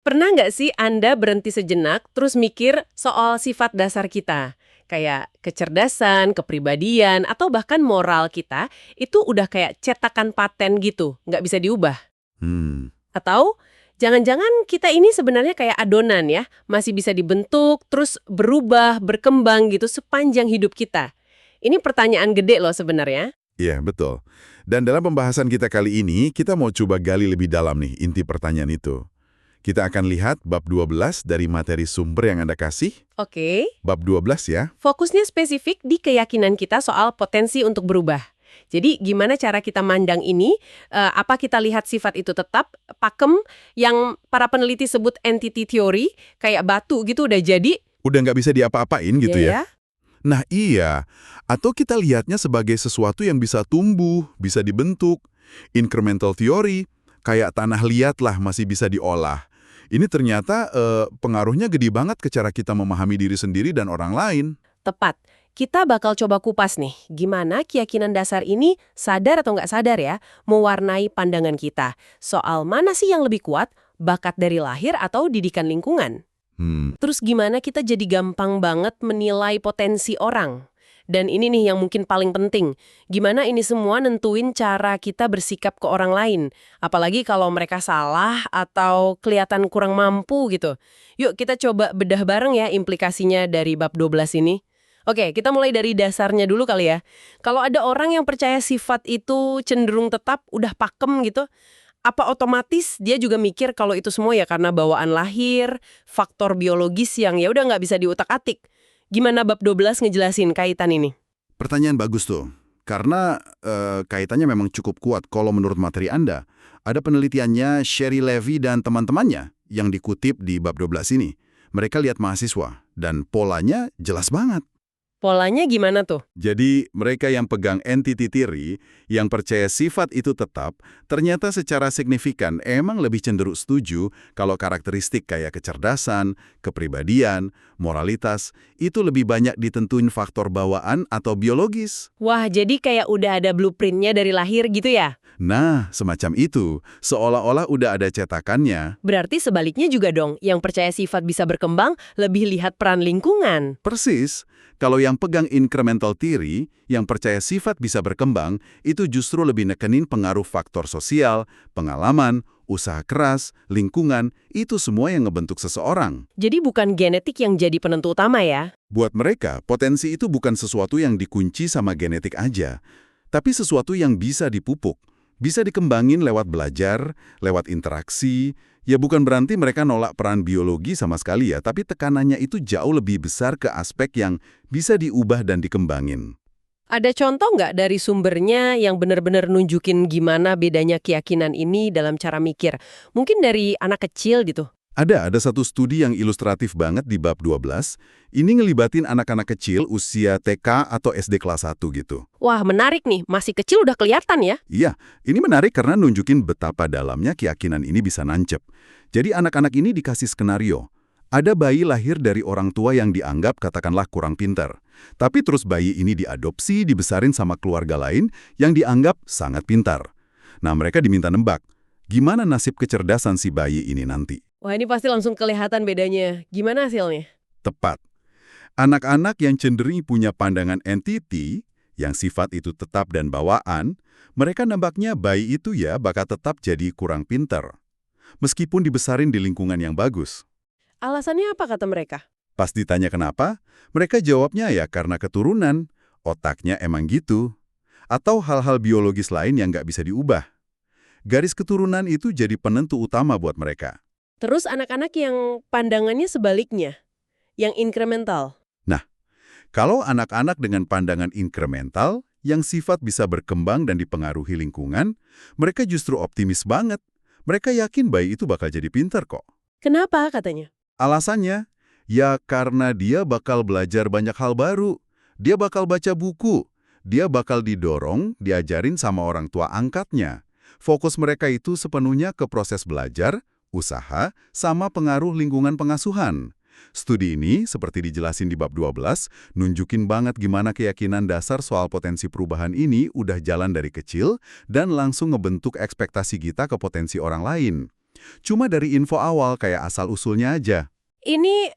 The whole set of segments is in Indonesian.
Pernah nggak sih Anda berhenti sejenak terus mikir soal sifat dasar kita? Kayak kecerdasan, kepribadian, atau bahkan moral kita itu udah kayak cetakan paten gitu, nggak bisa diubah. Hmm, Atau jangan-jangan kita ini sebenarnya kayak adonan ya, masih bisa dibentuk, terus berubah, berkembang gitu sepanjang hidup kita. Ini pertanyaan gede loh sebenarnya. iya betul. Dan dalam pembahasan kita kali ini, kita mau coba gali lebih dalam nih inti pertanyaan itu. Kita akan lihat bab 12 dari materi sumber yang Anda kasih. Oke. Bab 12 ya. Fokusnya spesifik di keyakinan kita soal potensi untuk berubah. Jadi gimana cara kita mandang ini, apa kita lihat sifat itu tetap, pakem yang para peneliti sebut entity theory, kayak batu gitu udah jadi, Udah nggak bisa diapa-apain ya gitu ya. ya, Nah iya, atau kita lihatnya sebagai sesuatu yang bisa tumbuh, bisa dibentuk. Incremental theory, kayak tanah liat lah masih bisa diolah. Ini ternyata pengaruhnya gede banget ke cara kita memahami diri sendiri dan orang lain. tepat. Kita bakal coba kupas nih, gimana keyakinan dasar ini sadar atau nggak sadar ya, mewarnai pandangan kita. Soal mana sih yang lebih kuat, bakat dari lahir atau didikan lingkungan. Hmm, Terus gimana kita jadi gampang banget menilai potensi orang? Dan ini nih yang mungkin paling penting. Gimana ini semua nentuin cara kita bersikap ke orang lain? Apalagi kalau mereka salah atau kelihatan kurang mampu gitu. Yuk kita coba bedah bareng ya implikasinya dari bab 12 ini. Oke, kita mulai dari dasarnya dulu kali ya. Kalau ada orang yang percaya sifat itu cenderung tetap, udah pakem gitu, apa otomatis dia juga mikir kalau itu semua ya karena bawaan lahir, faktor biologis yang ya udah nggak bisa diutak-atik. Gimana bab 12 ngejelasin kaitan ini? pertanyaan bagus tuh. Karena kaitannya memang cukup kuat kalau menurut materi Anda. Ada penelitiannya Sherry Levy dan teman-temannya yang dikutip di bab 12 ini. Mereka lihat mahasiswa, dan polanya jelas banget. Polanya gimana tuh? Jadi, mereka yang pegang entity theory, yang percaya sifat itu tetap, ternyata secara signifikan emang lebih cenderung setuju kalau karakteristik kayak kecerdasan, kepribadian, moralitas, itu lebih banyak ditentuin faktor bawaan atau biologis. Wah, jadi kayak udah ada blueprintnya dari lahir gitu ya? Nah, semacam itu, seolah-olah udah ada cetakannya. Berarti sebaliknya juga dong, yang percaya sifat bisa berkembang lebih lihat peran lingkungan. Persis, kalau yang pegang incremental theory, yang percaya sifat bisa berkembang, itu justru lebih nekenin pengaruh faktor sosial, pengalaman, usaha keras, lingkungan, itu semua yang ngebentuk seseorang. Jadi bukan genetik yang jadi penentu utama ya? Buat mereka, potensi itu bukan sesuatu yang dikunci sama genetik aja, tapi sesuatu yang bisa dipupuk, bisa dikembangin lewat belajar, lewat interaksi. Ya bukan berarti mereka nolak peran biologi sama sekali ya, tapi tekanannya itu jauh lebih besar ke aspek yang bisa diubah dan dikembangin. Ada contoh nggak dari sumbernya yang benar-benar nunjukin gimana bedanya keyakinan ini dalam cara mikir? Mungkin dari anak kecil gitu. Ada satu studi yang ilustratif banget di bab 12. Ini ngelibatin anak-anak kecil usia TK atau SD kelas 1 gitu. Wah, menarik nih. Masih kecil udah kelihatan ya. Iya, ini menarik karena nunjukin betapa dalamnya keyakinan ini bisa nancep. Jadi anak-anak ini dikasih skenario. Ada bayi lahir dari orang tua yang dianggap katakanlah kurang pintar. Tapi terus bayi ini diadopsi, dibesarin sama keluarga lain yang dianggap sangat pintar. Nah, mereka diminta nembak. Gimana nasib kecerdasan si bayi ini nanti? Wah, ini pasti langsung kelihatan bedanya. Gimana hasilnya? Tepat. Anak-anak yang cenderung punya pandangan entity, yang sifat itu tetap dan bawaan, mereka nembaknya bayi itu ya bakal tetap jadi kurang pintar. Meskipun dibesarin di lingkungan yang bagus. Alasannya apa kata mereka? Pas ditanya kenapa, mereka jawabnya ya karena keturunan, otaknya emang gitu. Atau hal-hal biologis lain yang nggak bisa diubah. Garis keturunan itu jadi penentu utama buat mereka. Terus anak-anak yang pandangannya sebaliknya, yang incremental. Nah, kalau anak-anak dengan pandangan incremental, yang sifat bisa berkembang dan dipengaruhi lingkungan, mereka justru optimis banget. Mereka yakin bayi itu bakal jadi pintar kok. Kenapa katanya? Alasannya, ya karena dia bakal belajar banyak hal baru. Dia bakal baca buku. Dia bakal didorong, diajarin sama orang tua angkatnya. Fokus mereka itu sepenuhnya ke proses belajar, usaha, sama pengaruh lingkungan pengasuhan. Studi ini, seperti dijelasin di bab 12, nunjukin banget gimana keyakinan dasar soal potensi perubahan ini udah jalan dari kecil dan langsung ngebentuk ekspektasi kita ke potensi orang lain. Cuma dari info awal kayak asal-usulnya aja. Ini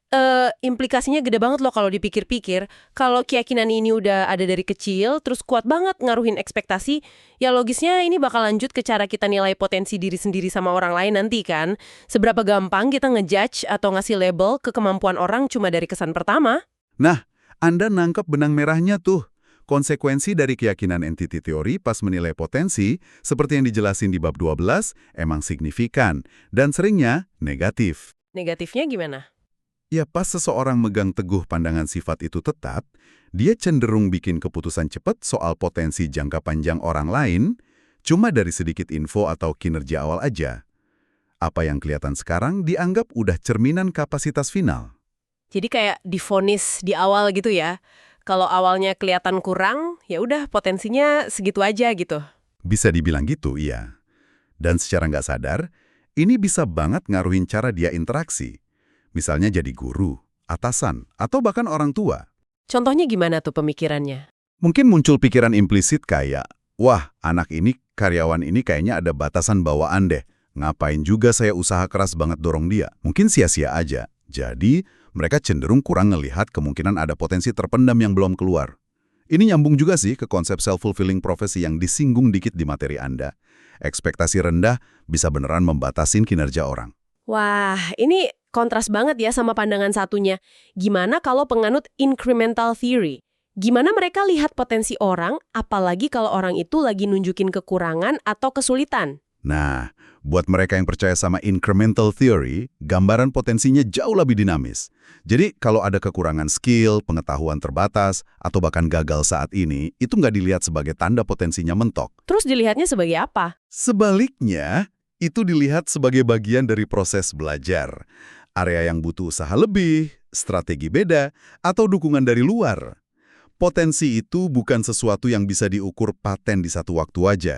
implikasinya gede banget loh kalau dipikir-pikir. Kalau keyakinan ini udah ada dari kecil, terus kuat banget ngaruhin ekspektasi, ya logisnya ini bakal lanjut ke cara kita nilai potensi diri sendiri sama orang lain nanti kan. Seberapa gampang kita ngejudge atau ngasih label ke kemampuan orang cuma dari kesan pertama. Nah, Anda nangkep benang merahnya tuh. Konsekuensi dari keyakinan entity teori pas menilai potensi, seperti yang dijelasin di bab 12, emang signifikan, dan seringnya negatif. Negatifnya gimana? Ya pas seseorang megang teguh pandangan sifat itu tetap, dia cenderung bikin keputusan cepat soal potensi jangka panjang orang lain, cuma dari sedikit info atau kinerja awal aja. Apa yang kelihatan sekarang dianggap udah cerminan kapasitas final. Jadi kayak divonis di awal gitu ya. Kalau awalnya kelihatan kurang, ya udah potensinya segitu aja gitu. Bisa dibilang gitu, iya. Dan secara nggak sadar, ini bisa banget ngaruhin cara dia interaksi. Misalnya jadi guru, atasan, atau bahkan orang tua. Contohnya gimana tuh pemikirannya? Mungkin muncul pikiran implisit kayak, wah, karyawan ini kayaknya ada batasan bawaan deh. Ngapain juga saya usaha keras banget dorong dia? Mungkin sia-sia aja. Jadi, mereka cenderung kurang ngelihat kemungkinan ada potensi terpendam yang belum keluar. Ini nyambung juga sih ke konsep self-fulfilling prophecy yang disinggung dikit di materi Anda. Ekspektasi rendah bisa beneran membatasin kinerja orang. Wah, ini kontras banget ya sama pandangan satunya. Gimana kalau penganut incremental theory? Gimana mereka lihat potensi orang, apalagi kalau orang itu lagi nunjukin kekurangan atau kesulitan? Nah, buat mereka yang percaya sama incremental theory, gambaran potensinya jauh lebih dinamis. Jadi, kalau ada kekurangan skill, pengetahuan terbatas, atau bahkan gagal saat ini, itu nggak dilihat sebagai tanda potensinya mentok. Terus dilihatnya sebagai apa? Sebaliknya, itu dilihat sebagai bagian dari proses belajar. Area yang butuh usaha lebih, strategi beda, atau dukungan dari luar. Potensi itu bukan sesuatu yang bisa diukur paten di satu waktu aja.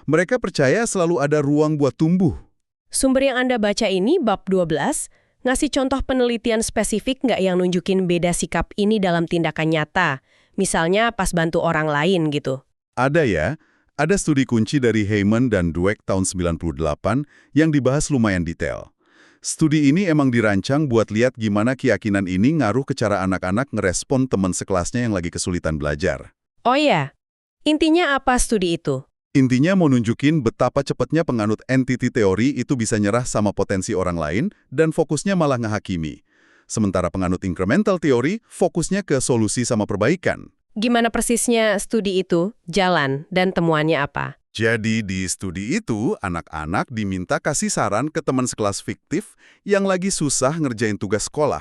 Mereka percaya selalu ada ruang buat tumbuh. Sumber yang Anda baca ini, bab 12, ngasih contoh penelitian spesifik nggak yang nunjukin beda sikap ini dalam tindakan nyata? Misalnya pas bantu orang lain gitu. Ada ya, ada studi kunci dari Heyman dan Dweck tahun 98 yang dibahas lumayan detail. Studi ini emang dirancang buat lihat gimana keyakinan ini ngaruh ke cara anak-anak ngerespon teman sekelasnya yang lagi kesulitan belajar. Oh iya, intinya apa studi itu? Intinya mau nunjukin betapa cepatnya penganut entity teori itu bisa nyerah sama potensi orang lain dan fokusnya malah ngehakimi. Sementara penganut incremental teori fokusnya ke solusi sama perbaikan. Gimana persisnya studi itu, jalan, dan temuannya apa? Jadi di studi itu, anak-anak diminta kasih saran ke teman sekelas fiktif yang lagi susah ngerjain tugas sekolah.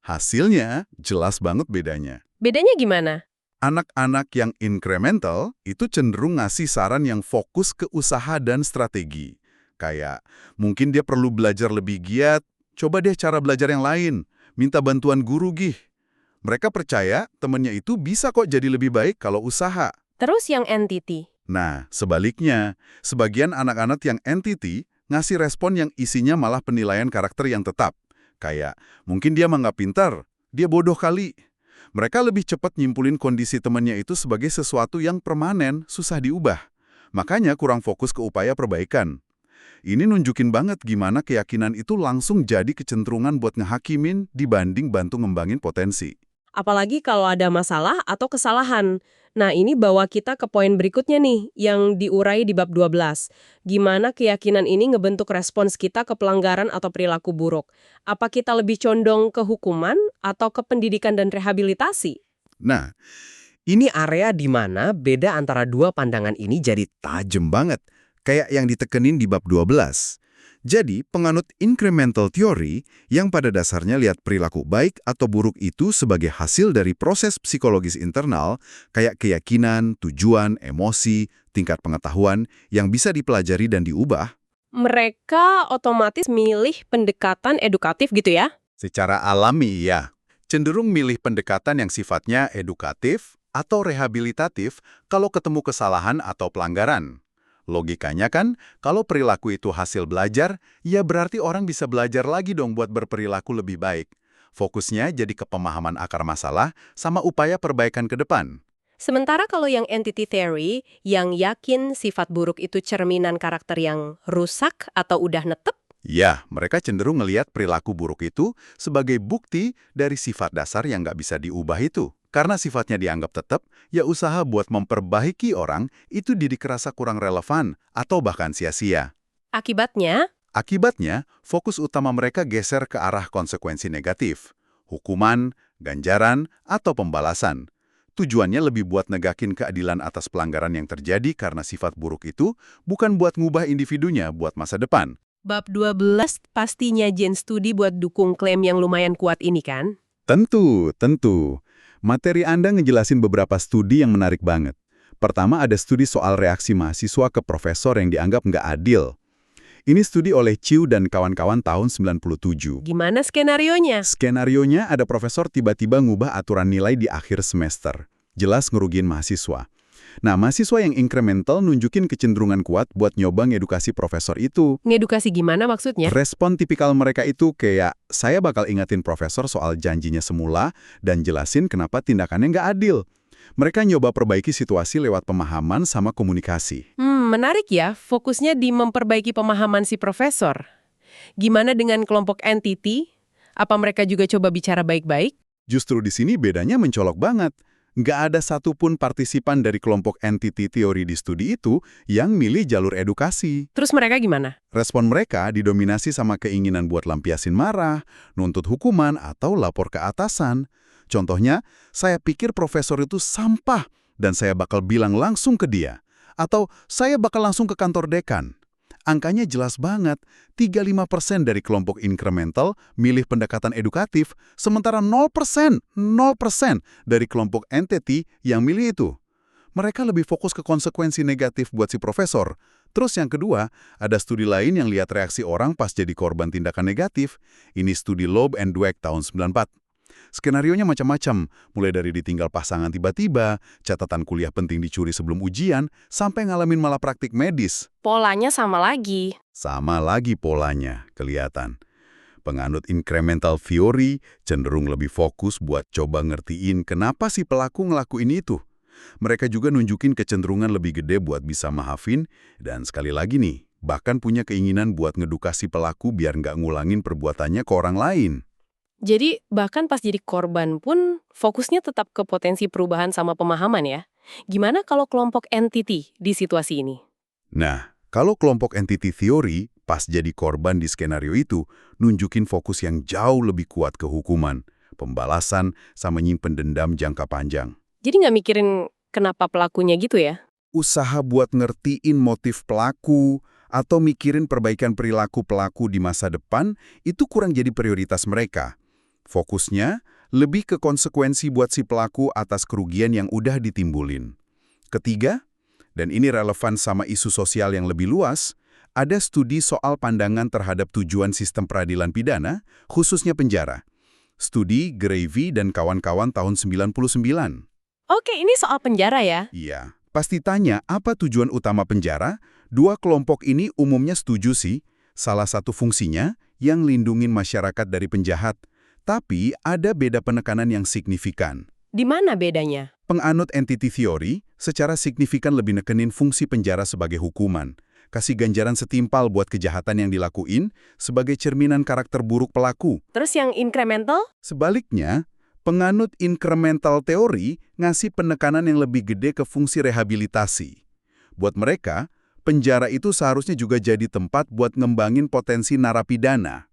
Hasilnya jelas banget bedanya. Bedanya gimana? Anak-anak yang incremental itu cenderung ngasih saran yang fokus ke usaha dan strategi. Kayak, mungkin dia perlu belajar lebih giat, coba deh cara belajar yang lain, minta bantuan guru gih. Mereka percaya temannya itu bisa kok jadi lebih baik kalau usaha. Terus yang entity? Nah, sebaliknya, sebagian anak-anak yang entity ngasih respon yang isinya malah penilaian karakter yang tetap. Kayak, mungkin dia mah nggak pintar, dia bodoh kali. Mereka lebih cepat nyimpulin kondisi temannya itu sebagai sesuatu yang permanen, susah diubah. Makanya kurang fokus ke upaya perbaikan. Ini nunjukin banget gimana keyakinan itu langsung jadi kecenderungan buat ngehakimin dibanding bantu ngembangin potensi. Apalagi kalau ada masalah atau kesalahan. Nah, ini bawa kita ke poin berikutnya nih, yang diurai di bab 12. Gimana keyakinan ini ngebentuk respons kita ke pelanggaran atau perilaku buruk? Apa kita lebih condong ke hukuman atau ke pendidikan dan rehabilitasi? Nah, Ini area di mana beda antara dua pandangan ini jadi tajam banget, kayak yang ditekenin di bab 12. Jadi, penganut incremental theory yang pada dasarnya lihat perilaku baik atau buruk itu sebagai hasil dari proses psikologis internal, kayak keyakinan, tujuan, emosi, tingkat pengetahuan yang bisa dipelajari dan diubah. Mereka otomatis milih pendekatan edukatif gitu ya? Secara alami, ya. Cenderung milih pendekatan yang sifatnya edukatif atau rehabilitatif kalau ketemu kesalahan atau pelanggaran. Logikanya kan, kalau perilaku itu hasil belajar, ya berarti orang bisa belajar lagi dong buat berperilaku lebih baik. Fokusnya jadi ke pemahaman akar masalah sama upaya perbaikan ke depan. Sementara kalau yang entity theory, yang yakin sifat buruk itu cerminan karakter yang rusak atau udah netep, Ya, mereka cenderung ngelihat perilaku buruk itu sebagai bukti dari sifat dasar yang nggak bisa diubah itu. Karena sifatnya dianggap tetap, ya usaha buat memperbaiki orang itu jadi kerasa kurang relevan atau bahkan sia-sia. Akibatnya, Akibatnya, fokus utama mereka geser ke arah konsekuensi negatif. Hukuman, ganjaran, atau pembalasan. Tujuannya lebih buat negakin keadilan atas pelanggaran yang terjadi karena sifat buruk itu, bukan buat ngubah individunya buat masa depan. bab 12 pastinya Jen studi buat dukung klaim yang lumayan kuat ini kan? Tentu, tentu. Materi Anda ngejelasin beberapa studi yang menarik banget. Pertama ada studi soal reaksi mahasiswa ke profesor yang dianggap nggak adil. Ini studi oleh Chiu dan kawan-kawan tahun 97. Gimana skenarionya? Skenarionya ada profesor tiba-tiba ngubah aturan nilai di akhir semester. Jelas ngerugiin mahasiswa. Nah, mahasiswa yang incremental nunjukin kecenderungan kuat buat nyoba ngedukasi profesor itu. Ngedukasi gimana maksudnya? Respon tipikal mereka itu kayak, saya bakal ingetin profesor soal janjinya semula dan jelasin kenapa tindakannya nggak adil. Mereka nyoba perbaiki situasi lewat pemahaman sama komunikasi. Menarik ya, fokusnya di memperbaiki pemahaman si profesor. Gimana dengan kelompok entity? Apa mereka juga coba bicara baik-baik? Justru di sini bedanya mencolok banget. Nggak ada satupun partisipan dari kelompok entity teori di studi itu yang milih jalur edukasi. Terus mereka gimana? Respon mereka didominasi sama keinginan buat lampiasin marah, nuntut hukuman, atau lapor ke atasan. Contohnya, saya pikir profesor itu sampah dan saya bakal bilang langsung ke dia. Atau saya bakal langsung ke kantor dekan. Angkanya jelas banget, 35% dari kelompok incremental milih pendekatan edukatif, sementara 0% dari kelompok entity yang milih itu. Mereka lebih fokus ke konsekuensi negatif buat si profesor. Terus yang kedua, ada studi lain yang lihat reaksi orang pas jadi korban tindakan negatif. Ini studi Loeb and Dweck tahun 94. Skenarionya macam-macam, mulai dari ditinggal pasangan tiba-tiba, catatan kuliah penting dicuri sebelum ujian, sampai ngalamin malapraktik medis. Polanya sama lagi. Sama lagi polanya, kelihatan. Penganut incremental theory cenderung lebih fokus buat coba ngertiin kenapa si pelaku ngelakuin itu. Mereka juga nunjukin kecenderungan lebih gede buat bisa maafin, dan sekali lagi nih, bahkan punya keinginan buat ngedukasi pelaku biar nggak ngulangin perbuatannya ke orang lain. Jadi bahkan pas jadi korban pun fokusnya tetap ke potensi perubahan sama pemahaman ya. Gimana kalau kelompok entity di situasi ini? Nah, kalau kelompok entity theory pas jadi korban di skenario itu, nunjukin fokus yang jauh lebih kuat ke hukuman, pembalasan, sama nyimpen dendam jangka panjang. Jadi nggak mikirin kenapa pelakunya gitu ya? Usaha buat ngertiin motif pelaku, atau mikirin perbaikan perilaku pelaku di masa depan, itu kurang jadi prioritas mereka. Fokusnya lebih ke konsekuensi buat si pelaku atas kerugian yang udah ditimbulin. Ketiga, dan ini relevan sama isu sosial yang lebih luas, ada studi soal pandangan terhadap tujuan sistem peradilan pidana, khususnya penjara. Studi Gravy dan kawan-kawan tahun 99. Oke, ini soal penjara ya? Iya, pasti tanya apa tujuan utama penjara? Dua kelompok ini umumnya setuju sih. Salah satu fungsinya yang lindungin masyarakat dari penjahat. Tapi ada beda penekanan yang signifikan. Di mana bedanya? Penganut entity theory secara signifikan lebih nekenin fungsi penjara sebagai hukuman. Kasih ganjaran setimpal buat kejahatan yang dilakuin sebagai cerminan karakter buruk pelaku. Terus yang incremental? Sebaliknya, penganut incremental teori ngasih penekanan yang lebih gede ke fungsi rehabilitasi. Buat mereka, penjara itu seharusnya juga jadi tempat buat ngembangin potensi narapidana.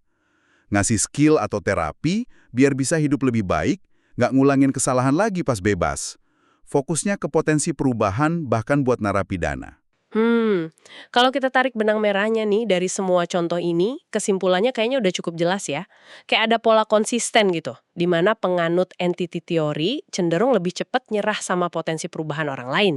Ngasih skill atau terapi biar bisa hidup lebih baik, nggak ngulangin kesalahan lagi pas bebas. Fokusnya ke potensi perubahan bahkan buat narapidana. Kalau kita tarik benang merahnya nih dari semua contoh ini, kesimpulannya kayaknya udah cukup jelas ya. Kayak ada pola konsisten gitu, di mana penganut entity theory cenderung lebih cepat nyerah sama potensi perubahan orang lain.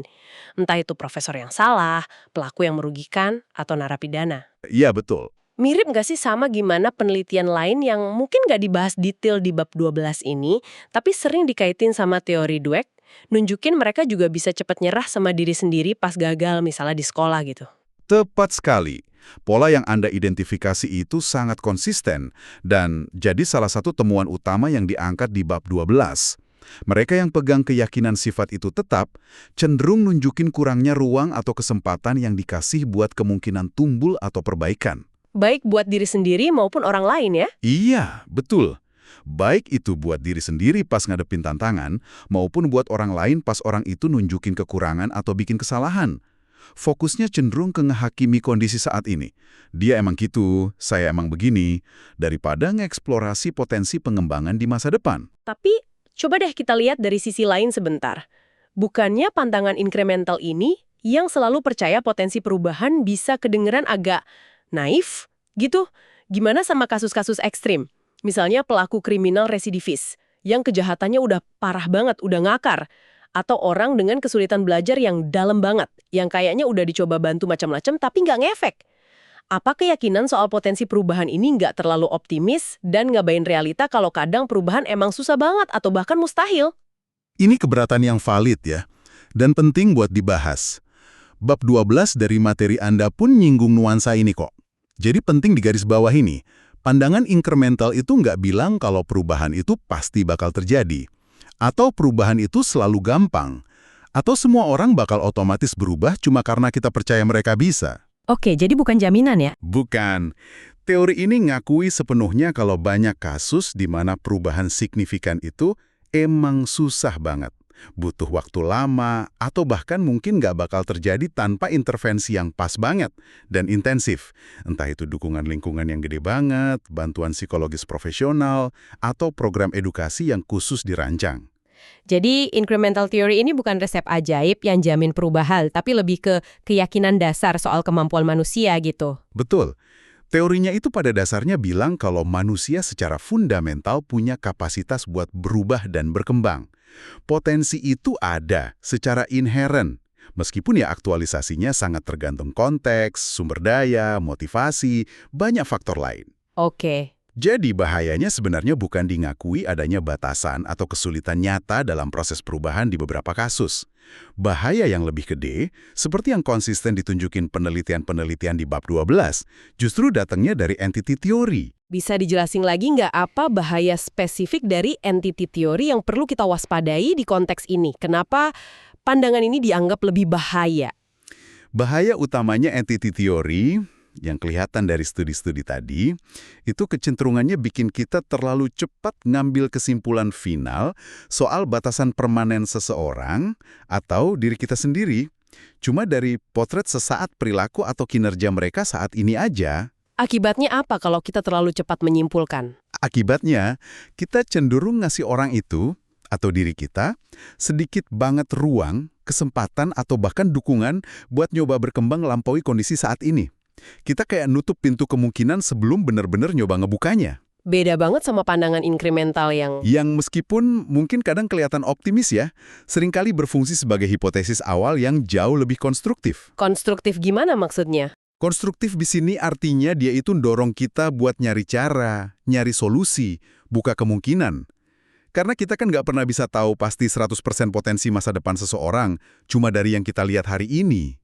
Entah itu profesor yang salah, pelaku yang merugikan, atau narapidana. Iya, betul. Mirip nggak sih sama gimana penelitian lain yang mungkin nggak dibahas detail di bab 12 ini, tapi sering dikaitin sama teori Dweck, nunjukin mereka juga bisa cepat nyerah sama diri sendiri pas gagal misalnya di sekolah gitu. Tepat sekali. Pola yang Anda identifikasi itu sangat konsisten dan jadi salah satu temuan utama yang diangkat di bab 12. Mereka yang pegang keyakinan sifat itu tetap, cenderung nunjukin kurangnya ruang atau kesempatan yang dikasih buat kemungkinan tumbul atau perbaikan. Baik buat diri sendiri maupun orang lain ya? Iya, betul. Baik itu buat diri sendiri pas ngadepin tantangan, maupun buat orang lain pas orang itu nunjukin kekurangan atau bikin kesalahan. Fokusnya cenderung ke ngehakimi kondisi saat ini. Dia emang gitu, saya emang begini, daripada ngeksplorasi potensi pengembangan di masa depan. Tapi coba deh kita lihat dari sisi lain sebentar. Bukannya pandangan incremental ini yang selalu percaya potensi perubahan bisa kedengeran agak naif gitu? Gimana sama kasus-kasus ekstrim? Misalnya pelaku kriminal residivis yang kejahatannya udah parah banget, udah ngakar. Atau orang dengan kesulitan belajar yang dalam banget, yang kayaknya udah dicoba bantu macam-macam tapi nggak ngefek. Apa keyakinan soal potensi perubahan ini nggak terlalu optimis dan ngabain realita kalau kadang perubahan emang susah banget atau bahkan mustahil? Ini keberatan yang valid ya, dan penting buat dibahas. Bab 12 dari materi Anda pun nyinggung nuansa ini kok. Jadi penting digarisbawahi nih, pandangan incremental itu nggak bilang kalau perubahan itu pasti bakal terjadi. Atau perubahan itu selalu gampang. Atau semua orang bakal otomatis berubah cuma karena kita percaya mereka bisa. Oke, jadi bukan jaminan ya? Bukan. Teori ini ngakui sepenuhnya kalau banyak kasus di mana perubahan signifikan itu emang susah banget. Butuh waktu lama, atau bahkan mungkin nggak bakal terjadi tanpa intervensi yang pas banget dan intensif. Entah itu dukungan lingkungan yang gede banget, bantuan psikologis profesional, atau program edukasi yang khusus dirancang. Jadi incremental theory ini bukan resep ajaib yang jamin perubahan, tapi lebih ke keyakinan dasar soal kemampuan manusia gitu. Betul. Teorinya itu pada dasarnya bilang kalau manusia secara fundamental punya kapasitas buat berubah dan berkembang. Potensi itu ada secara inheren, meskipun ya aktualisasinya sangat tergantung konteks, sumber daya, motivasi, banyak faktor lain. Oke. Jadi bahayanya sebenarnya bukan dingakui adanya batasan atau kesulitan nyata dalam proses perubahan di beberapa kasus. Bahaya yang lebih gede, seperti yang konsisten ditunjukin penelitian-penelitian di bab 12, justru datangnya dari entity theory. Bisa dijelasin lagi nggak apa bahaya spesifik dari entity theory yang perlu kita waspadai di konteks ini? Kenapa pandangan ini dianggap lebih bahaya? Bahaya utamanya entity theory yang kelihatan dari studi-studi tadi, itu kecenderungannya bikin kita terlalu cepat ngambil kesimpulan final soal batasan permanen seseorang atau diri kita sendiri, cuma dari potret sesaat perilaku atau kinerja mereka saat ini aja. Akibatnya apa kalau kita terlalu cepat menyimpulkan? Akibatnya, kita cenderung ngasih orang itu, atau diri kita, sedikit banget ruang, kesempatan, atau bahkan dukungan buat nyoba berkembang lampaui kondisi saat ini. Kita kayak nutup pintu kemungkinan sebelum benar-benar nyoba ngebukanya. Beda banget sama pandangan incremental yang Meskipun mungkin kadang kelihatan optimis ya, seringkali berfungsi sebagai hipotesis awal yang jauh lebih konstruktif. konstruktif gimana maksudnya? Konstruktif di sini artinya dia itu dorong kita buat nyari cara, nyari solusi, buka kemungkinan. Karena kita kan nggak pernah bisa tahu pasti 100% potensi masa depan seseorang cuma dari yang kita lihat hari ini.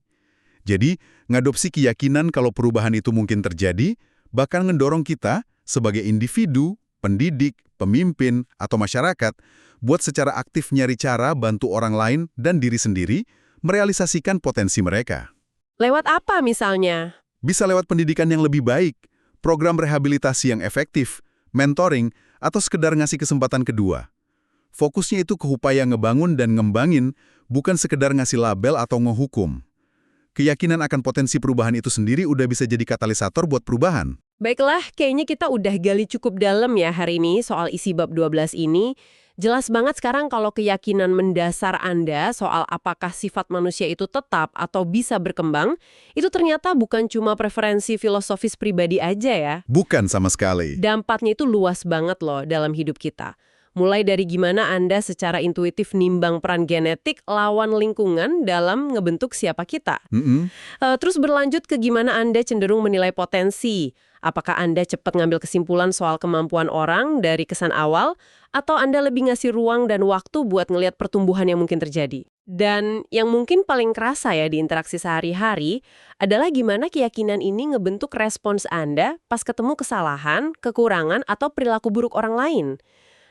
Jadi, ngadopsi keyakinan kalau perubahan itu mungkin terjadi, bahkan ngedorong kita sebagai individu, pendidik, pemimpin, atau masyarakat buat secara aktif nyari cara bantu orang lain dan diri sendiri merealisasikan potensi mereka. Lewat apa misalnya? Bisa lewat pendidikan yang lebih baik, program rehabilitasi yang efektif, mentoring, atau sekedar ngasih kesempatan kedua. Fokusnya itu ke upaya ngebangun dan ngembangin, bukan sekedar ngasih label atau ngehukum. Keyakinan akan potensi perubahan itu sendiri udah bisa jadi katalisator buat perubahan. Baiklah, kayaknya kita udah gali cukup dalam ya hari ini soal isi bab 12 ini. Jelas banget sekarang kalau keyakinan mendasar Anda soal apakah sifat manusia itu tetap atau bisa berkembang, itu ternyata bukan cuma preferensi filosofis pribadi aja ya. Bukan sama sekali. Dampaknya itu luas banget loh dalam hidup kita. Mulai dari gimana Anda secara intuitif nimbang peran genetik lawan lingkungan dalam ngebentuk siapa kita. Terus berlanjut ke gimana Anda cenderung menilai potensi. Apakah Anda cepat ngambil kesimpulan soal kemampuan orang dari kesan awal, atau Anda lebih ngasih ruang dan waktu buat ngelihat pertumbuhan yang mungkin terjadi. Dan yang mungkin paling kerasa ya di interaksi sehari-hari adalah gimana keyakinan ini ngebentuk respons Anda pas ketemu kesalahan, kekurangan, atau perilaku buruk orang lain.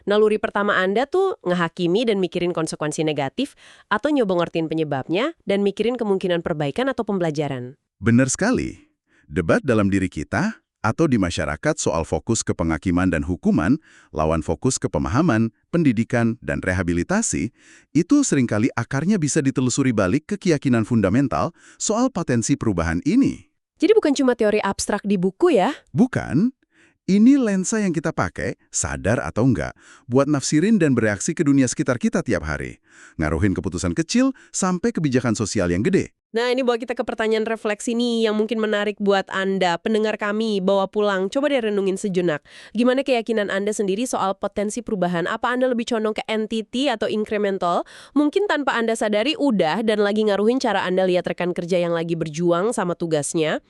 Naluri pertama Anda tuh ngehakimi dan mikirin konsekuensi negatif, atau nyoba ngertiin penyebabnya dan mikirin kemungkinan perbaikan atau pembelajaran. Benar sekali. Debat dalam diri kita, Atau di masyarakat soal fokus ke penghakiman dan hukuman, lawan fokus ke pemahaman, pendidikan, dan rehabilitasi, itu seringkali akarnya bisa ditelusuri balik ke keyakinan fundamental soal potensi perubahan ini. Jadi bukan cuma teori abstrak di buku ya? Bukan, ini lensa yang kita pakai, sadar atau enggak, buat nafsirin dan bereaksi ke dunia sekitar kita tiap hari. Ngaruhin keputusan kecil sampai kebijakan sosial yang gede. Nah, ini bawa kita ke pertanyaan refleksi nih yang mungkin menarik buat Anda, pendengar kami, bawa pulang. Coba deh renungin sejenak. Gimana keyakinan Anda sendiri soal potensi perubahan? Apa Anda lebih condong ke entity atau incremental? Mungkin tanpa Anda sadari udah dan lagi ngaruhin cara Anda lihat rekan kerja yang lagi berjuang sama tugasnya.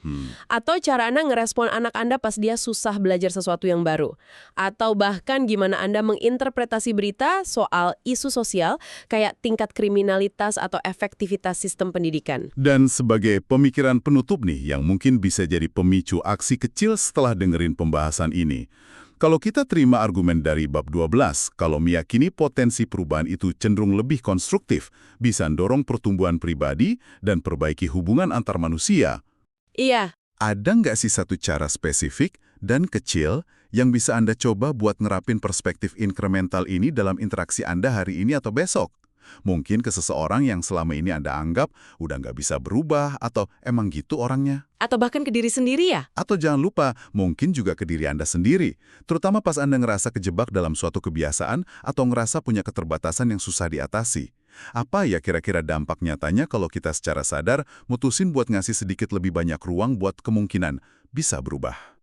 Atau cara Anda ngerespon anak Anda pas dia susah belajar sesuatu yang baru. Atau bahkan gimana Anda menginterpretasi berita soal isu sosial kayak tingkat kriminalitas atau efektivitas sistem pendidikan. Dan sebagai pemikiran penutup nih, yang mungkin bisa jadi pemicu aksi kecil setelah dengerin pembahasan ini. Kalau kita terima argumen dari bab 12, kalau meyakini potensi perubahan itu cenderung lebih konstruktif, bisa mendorong pertumbuhan pribadi dan perbaiki hubungan antar manusia. Iya. Ada nggak sih satu cara spesifik dan kecil yang bisa Anda coba buat nerapin perspektif incremental ini dalam interaksi Anda hari ini atau besok? Mungkin ke seseorang yang selama ini Anda anggap udah nggak bisa berubah atau emang gitu orangnya. Atau bahkan ke diri sendiri ya? Atau jangan lupa, mungkin juga ke diri Anda sendiri. Terutama pas Anda ngerasa kejebak dalam suatu kebiasaan atau ngerasa punya keterbatasan yang susah diatasi. Apa ya kira-kira dampak nyatanya kalau kita secara sadar mutusin buat ngasih sedikit lebih banyak ruang buat kemungkinan bisa berubah?